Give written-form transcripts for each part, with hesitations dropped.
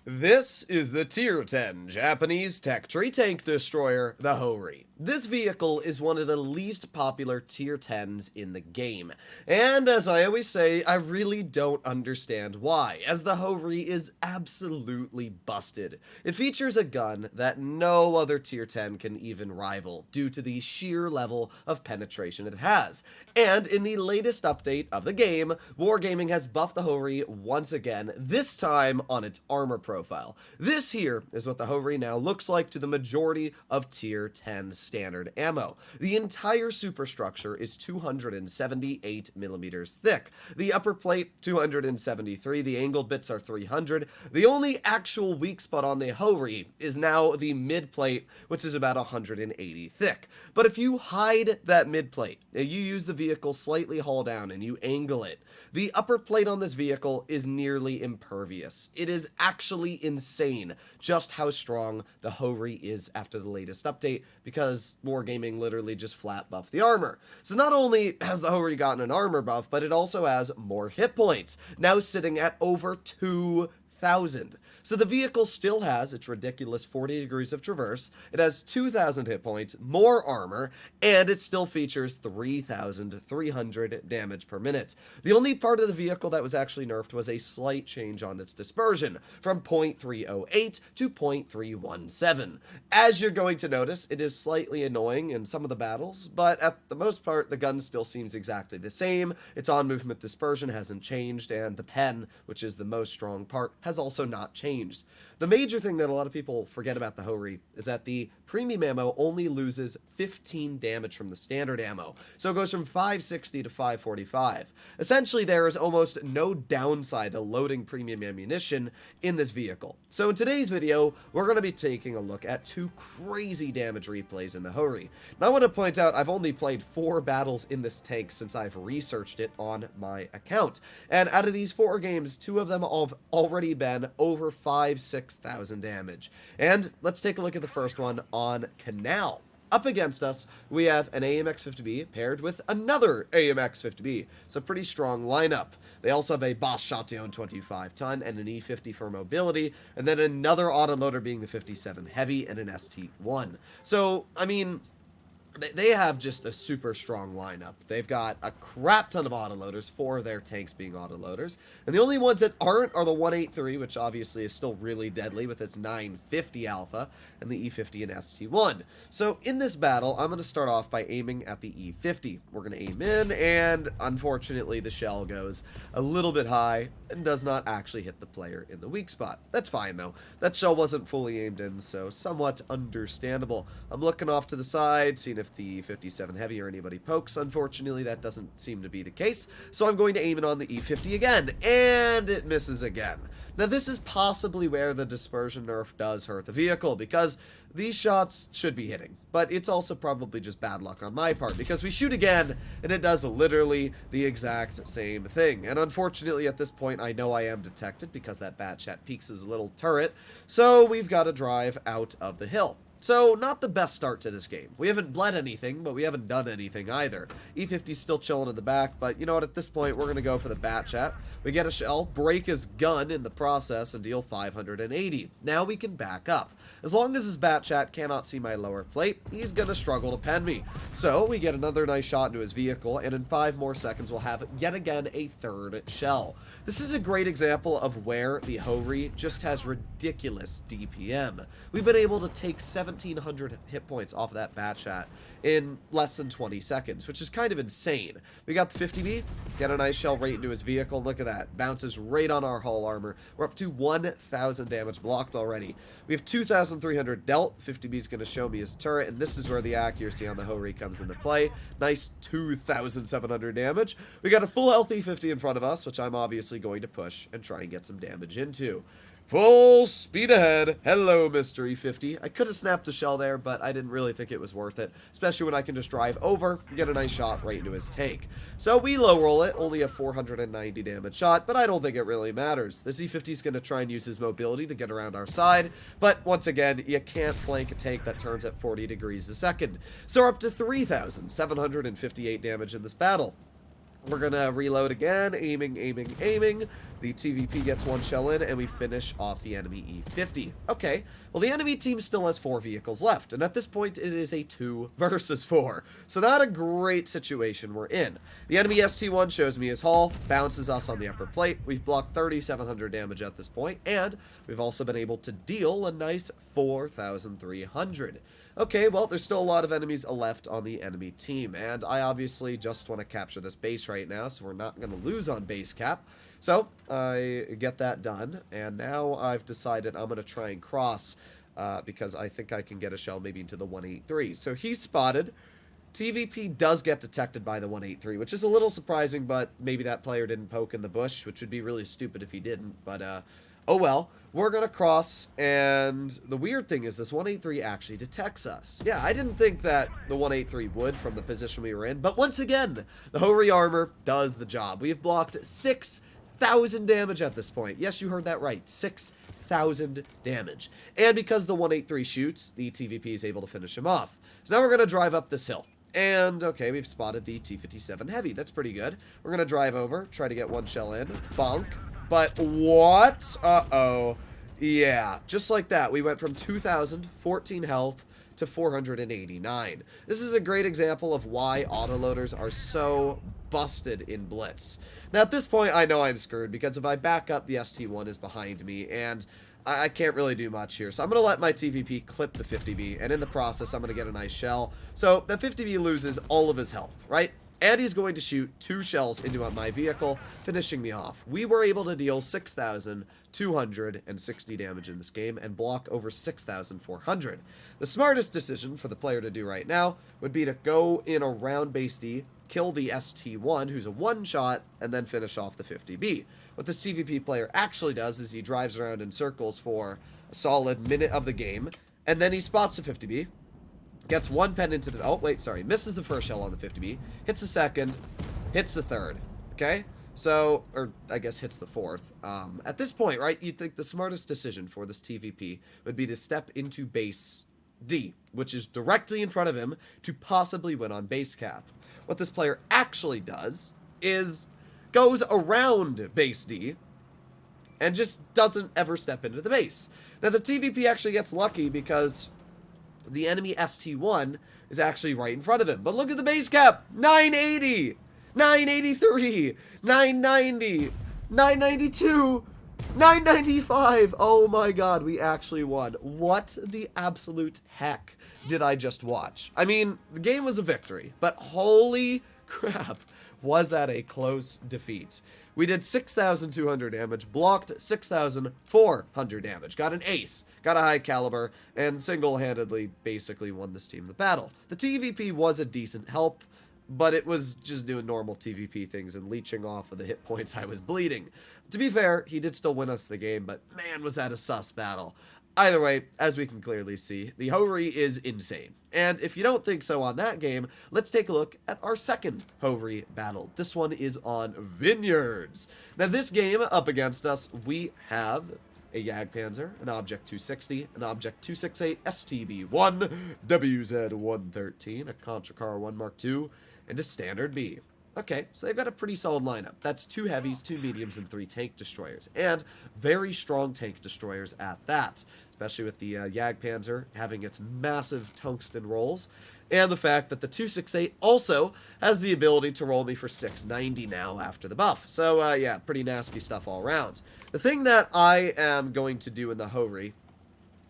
This is the Tier 10 Japanese tech tree tank destroyer, the Hori. This vehicle is one of the least popular Tier 10s in the game, and as I always say, I really don't understand why, as the Hori is absolutely busted. It features a gun that no other Tier 10 can even rival, due to the sheer level of penetration it has. And in the latest update of the game, Wargaming has buffed the Hori once again, this time on its armor profile. This here is what the Hori now looks like to the majority of Tier 10 standard ammo. The entire superstructure is 278 millimeters thick. The upper plate, 273. The angled bits are 300. The only actual weak spot on the Hori is now the mid plate, which is about 180 thick. But if you hide that mid plate, you use the vehicle slightly hull down and you angle it, the upper plate on this vehicle is nearly impervious. It is actually insane just how strong the Hori is after the latest update, because Wargaming literally just flat buffed the armor. So not only has the Hori gotten an armor buff, but it also has more hit points, now sitting at over 2,000. So the vehicle still has its ridiculous 40 degrees of traverse, it has 2,000 hit points, more armor, and it still features 3,300 damage per minute. The only part of the vehicle that was actually nerfed was a slight change on its dispersion, from 0.308 to 0.317. As you're going to notice, it is slightly annoying in some of the battles, but at the most part, the gun still seems exactly the same. Its on-movement dispersion hasn't changed, and the pen, which is the most strong part, has also not changed. The major thing that a lot of people forget about the Hori is that the premium ammo only loses 15 damage from the standard ammo, so it goes from 560 to 545. Essentially, there is almost no downside to loading premium ammunition in this vehicle. So in today's video, we're going to be taking a look at two crazy damage replays in the Hori. Now I want to point out I've only played 4 battles in this tank since I've researched it on my account, and out of these 4 games, 2 of them have already been over 6,000 damage. And let's take a look at the first one on Canal. Up against us, we have an AMX-50B paired with another AMX-50B. It's a pretty strong lineup. They also have a Boss Shotgun 25-ton and an E50 for mobility, and then another autoloader being the 57 Heavy and an ST-1. So, I mean, they have just a super strong lineup. They've got a crap ton of autoloaders, 4 of their tanks being autoloaders, and the only ones that aren't are the 183, which obviously is still really deadly with its 950 alpha, and the E50 and ST-1. So in this battle, I'm going to start off by aiming at the E50. We're going to aim in, and unfortunately the shell goes a little bit high and does not actually hit the player in the weak spot. That's fine though. That shell wasn't fully aimed in, so somewhat understandable. I'm looking off to the side, seeing if the 57 Heavy or anybody pokes. Unfortunately, that doesn't seem to be the case, so I'm going to aim it on the E50 again, and it misses again. Now this is possibly where the dispersion nerf does hurt the vehicle, because these shots should be hitting, but it's also probably just bad luck on my part, because we shoot again, and it does literally the exact same thing. And unfortunately, at this point, I know I am detected, because that Batchat peeks his little turret, so we've got to drive out of the hill. So, not the best start to this game. We haven't bled anything, but we haven't done anything either. E50's still chilling in the back, but you know what, at this point, we're going to go for the Batchat. We get a shell, break his gun in the process, and deal 580. Now we can back up. As long as his Batchat cannot see my lower plate, he's going to struggle to pen me. So, we get another nice shot into his vehicle, and in 5 more seconds, we'll have yet again a third shell. This is a great example of where the Hori just has ridiculous DPM. We've been able to take 1,700 hit points off of that Batchat in less than 20 seconds, which is kind of insane. We got the 50B, get a nice shell right into his vehicle, look at that, bounces right on our hull armor. We're up to 1,000 damage blocked already. We have 2,300 dealt. 50B is going to show me his turret, and this is where the accuracy on the Hori comes into play. Nice 2,700 damage. We got a full health E50 in front of us, which I'm obviously going to push and try and get some damage into. Full speed ahead. Hello, Mr. E50. I could have snapped the shell there, but I didn't really think it was worth it, especially when I can just drive over and get a nice shot right into his tank. So we low roll it, only a 490 damage shot, but I don't think it really matters. This E50 is going to try and use his mobility to get around our side, but once again, you can't flank a tank that turns at 40 degrees a second. So we're up to 3,758 damage in this battle. We're gonna reload again, aiming, The TVP gets one shell in, and we finish off the enemy E50. Okay, well, the enemy team still has 4 vehicles left, and at this point, it is a 2 versus 4. So not a great situation we're in. The enemy ST1 shows me his hull, bounces us on the upper plate. We've blocked 3,700 damage at this point, and we've also been able to deal a nice 4,300. Okay, well, there's still a lot of enemies left on the enemy team, and I obviously just want to capture this base right now, so we're not going to lose on base cap. So, I get that done, and now I've decided I'm going to try and cross, because I think I can get a shell maybe into the 183. So he's spotted. TVP does get detected by the 183, which is a little surprising, but maybe that player didn't poke in the bush, which would be really stupid if he didn't, but, oh well. We're going to cross, and the weird thing is this 183 actually detects us. Yeah, I didn't think that the 183 would from the position we were in, but once again, the Hori armor does the job. We have blocked 6,000 damage at this point. Yes, you heard that right. 6,000 damage. And because the 183 shoots, the TVP is able to finish him off. So now we're going to drive up this hill. And, okay, we've spotted the T-57 Heavy. That's pretty good. We're going to drive over, try to get one shell in. Bonk. But what? Uh-oh. Yeah, just like that. We went from 2,014 health to 489. This is a great example of why autoloaders are so busted in Blitz. Now, at this point, I know I'm screwed, because if I back up, the ST1 is behind me, and I can't really do much here. So I'm going to let my TVP clip the 50B, and in the process, I'm going to get a nice shell. So the 50B loses all of his health, right? And he's going to shoot 2 shells into my vehicle, finishing me off. We were able to deal 6,260 damage in this game and block over 6,400. The smartest decision for the player to do right now would be to go in around base D, kill the ST1, who's a one-shot, and then finish off the 50B. What this TVP player actually does is he drives around in circles for a solid minute of the game, and then he spots the 50B, gets one pen into the... Oh, wait, sorry. Misses the first shell on the 50B. Hits the second. Hits the third. Okay? So, or I guess hits the fourth. At this point, right, you'd think the smartest decision for this TVP would be to step into base D, which is directly in front of him, to possibly win on base cap. What this player actually does is goes around base D and just doesn't ever step into the base. Now, the TVP actually gets lucky because the enemy ST1 is actually right in front of him. But look at the base cap. 980, 983, 990, 992, 995. Oh my god, we actually won. What the absolute heck did I just watch? I mean, the game was a victory, but holy crap, was that a close defeat. We did 6,200 damage, blocked 6,400 damage, got an ace, got a high caliber, and single-handedly basically won this team the battle. The TVP was a decent help, but it was just doing normal TVP things and leeching off of the hit points I was bleeding. To be fair, he did still win us the game, but man, was that a sus battle. Either way, as we can clearly see, the Hori is insane. And if you don't think so on that game, let's take a look at our second Hori battle. This one is on Vineyards. Now this game, up against us, we have a Jagdpanzer, an Object 260, an Object 268 STB-1, WZ-113, a Contra Car 1 Mark II, and a Standard B. Okay, so they've got a pretty solid lineup. That's 2 heavies, 2 mediums, and 3 tank destroyers. And very strong tank destroyers at that. Especially with the Jagdpanzer having its massive tungsten rolls. And the fact that the 268 also has the ability to roll me for 690 now after the buff. So, yeah, pretty nasty stuff all around. The thing that I am going to do in the Hori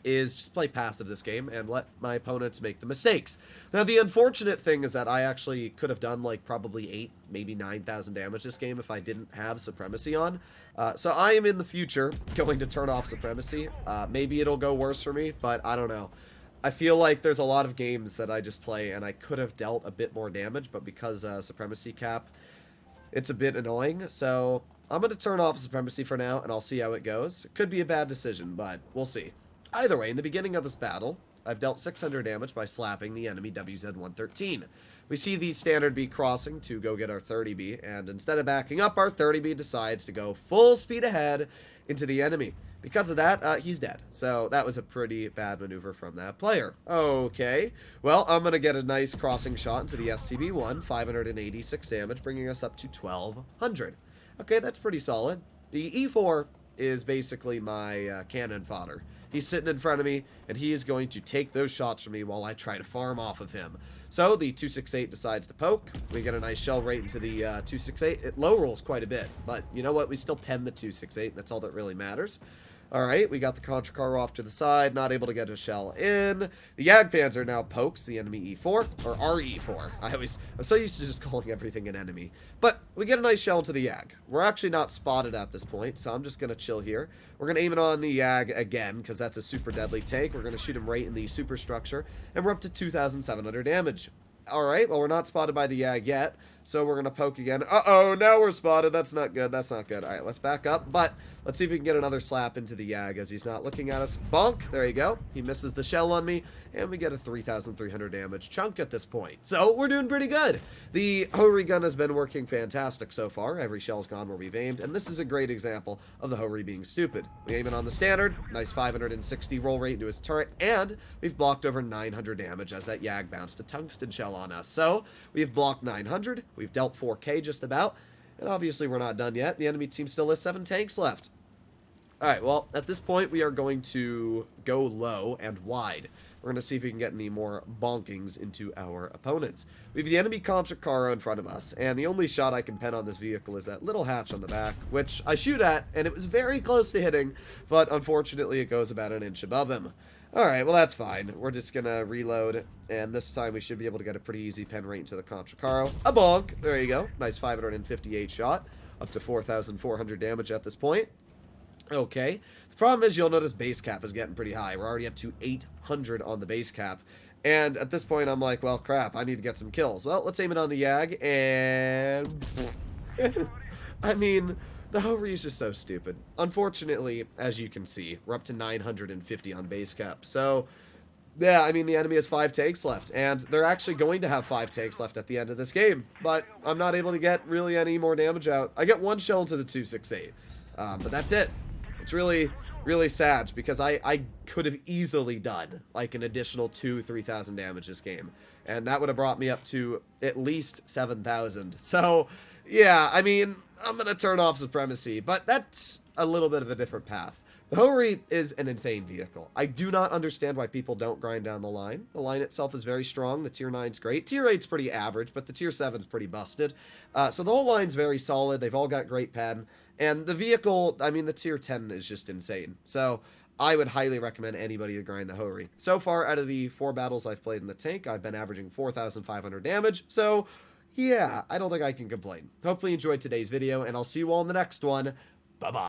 is just play passive this game and let my opponents make the mistakes. Now, the unfortunate thing is that I actually could have done like probably 8, maybe 9,000 damage this game if I didn't have Supremacy on. So I am in the future going to turn off Supremacy. Maybe it'll go worse for me, but I don't know. I feel like there's a lot of games that I just play and I could have dealt a bit more damage, but because Supremacy cap, it's a bit annoying. So I'm going to turn off Supremacy for now and I'll see how it goes. It could be a bad decision, but we'll see. Either way, in the beginning of this battle, I've dealt 600 damage by slapping the enemy WZ-113. We see the Standard B crossing to go get our 30B, and instead of backing up, our 30B decides to go full speed ahead into the enemy. Because of that, he's dead. So that was a pretty bad maneuver from that player. Okay, well, I'm going to get a nice crossing shot into the STB-1, 586 damage, bringing us up to 1,200. Okay, that's pretty solid. The E4 is basically my cannon fodder. He's sitting in front of me, and he is going to take those shots from me while I try to farm off of him. So the 268 decides to poke. We get a nice shell right into the 268. It low rolls quite a bit, but you know what? We still pen the 268. That's all that really matters. All right, we got the Contra car off to the side, not able to get a shell in. The Jagdpanzer now pokes the enemy E4, or our E4. I'm so used to just calling everything an enemy. But we get a nice shell to the Jag. We're actually not spotted at this point, so I'm just going to chill here. We're going to aim it on the Jag again, because that's a super deadly take. We're going to shoot him right in the superstructure, and we're up to 2,700 damage. All right, well, we're not spotted by the Jag yet, so we're going to poke again. Uh-oh, now we're spotted. That's not good. That's not good. All right, let's back up, but let's see if we can get another slap into the Jag as he's not looking at us. Bonk. There you go. He misses the shell on me, and we get a 3,300 damage chunk at this point. So we're doing pretty good. The Hori gun has been working fantastic so far. Every shell's gone where we've aimed, and this is a great example of the Hori being stupid. We aim it on the standard. Nice 560 roll rate into his turret, and we've blocked over 900 damage as that Jag bounced a tungsten shell on us. So we've blocked 900. We've dealt 4k just about. And obviously we're not done yet. The enemy team still has 7 tanks left. Alright, well, at this point we are going to go low and wide. We're going to see if we can get any more bonkings into our opponents. We have the enemy Contra Caro in front of us, and the only shot I can pen on this vehicle is that little hatch on the back, which I shoot at, and it was very close to hitting, but unfortunately it goes about an inch above him. Alright, well that's fine. We're just going to reload, and this time we should be able to get a pretty easy pen right into the Contra Caro. A bonk! There you go. Nice 558 shot. Up to 4,400 damage at this point. Okay. The problem is you'll notice base cap is getting pretty high. We're already up to 800 on the base cap. And at this point I'm like, well, crap, I need to get some kills. Well, let's aim it on the Jag, and... I mean... The Hori is just so stupid. Unfortunately, as you can see, we're up to 950 on base cap. So, yeah, I mean, the enemy has 5 tanks left, and they're actually going to have 5 tanks left at the end of this game. But I'm not able to get really any more damage out. I get 1 shell into the 268, but that's it. It's really, really sad, because I could have easily done, like, an additional 2,000-3,000 damage this game. And that would have brought me up to at least 7,000. So, yeah, I mean... I'm going to turn off Supremacy, but that's a little bit of a different path. The Hori is an insane vehicle. I do not understand why people don't grind down the line. The line itself is very strong. The Tier 9's great. Tier 8's pretty average, but the Tier 7's pretty busted. So the whole line's very solid. They've all got great pen. And the vehicle, I mean, the Tier 10 is just insane. So I would highly recommend anybody to grind the Hori. So far, out of the 4 battles I've played in the tank, I've been averaging 4,500 damage. So... yeah, I don't think I can complain. Hopefully you enjoyed today's video, and I'll see you all in the next one. Bye-bye.